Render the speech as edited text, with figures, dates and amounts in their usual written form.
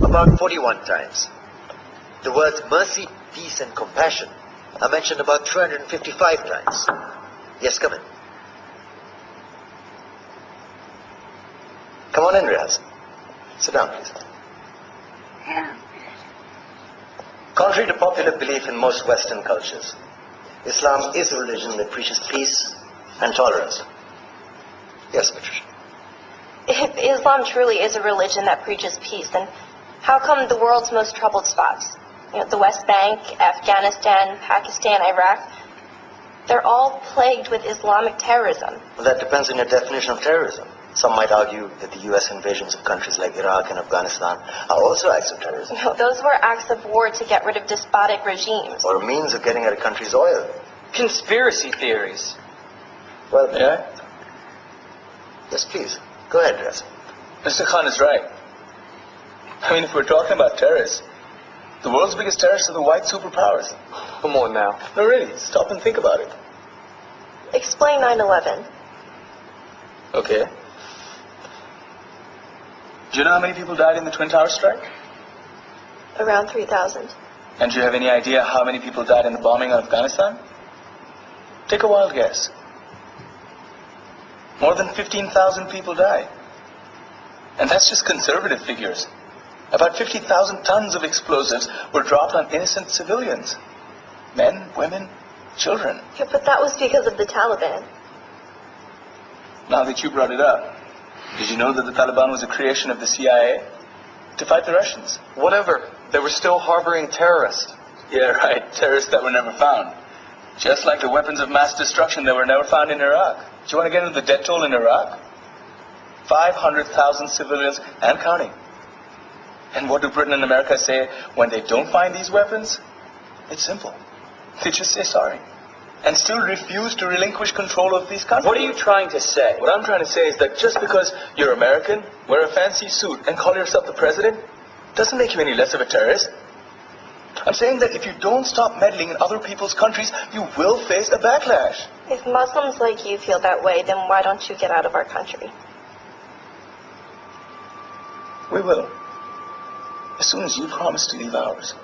About 41 times. The words mercy, peace, and compassion are mentioned about 355 times. Yes, come in. Come on in, Riaz. Sit down, please. Contrary to popular belief in most Western cultures, Islam is a religion that preaches peace and tolerance. Yes, Patricia. If Islam truly is a religion that preaches peace, then how come the world's most troubled spots, the West Bank, Afghanistan, Pakistan, Iraq, they're all plagued with Islamic terrorism? Well, that depends on your definition of terrorism. Some might argue that the U.S. invasions of countries like Iraq and Afghanistan are also acts of terrorism. No, those were acts of war to get rid of despotic regimes. Or a means of getting at a country's oil. Conspiracy theories. Well, Yeah? Yes, please. Go ahead, Riaz. Mr. Khan is right. I mean, if we're talking about terrorists, the world's biggest terrorists are the white superpowers. Come on now. No, really, stop and think about it. Explain 9/11. Okay. Do you know how many people died in the Twin Towers strike? Around 3,000. And do you have any idea how many people died in the bombing of Afghanistan? Take a wild guess. More than 15,000 people died. And that's just conservative figures. About 50,000 tons of explosives were dropped on innocent civilians. Men, women, children. Yeah, but that was because of the Taliban. Now that you brought it up, did you know that the Taliban was a creation of the CIA to fight the Russians? Whatever. They were still harboring terrorists. Yeah, right. Terrorists that were never found. Just like the weapons of mass destruction that were never found in Iraq. Do you want to get into the death toll in Iraq? 500,000 civilians and counting. And what do Britain and America say when they don't find these weapons? It's simple. They just say sorry. And still refuse to relinquish control of these countries. What are you trying to say? What I'm trying to say is that just because you're American, wear a fancy suit, and call yourself the president, doesn't make you any less of a terrorist. I'm saying that if you don't stop meddling in other people's countries, you will face a backlash. If Muslims like you feel that way, then why don't you get out of our country? We will. As soon as you promise to leave ours.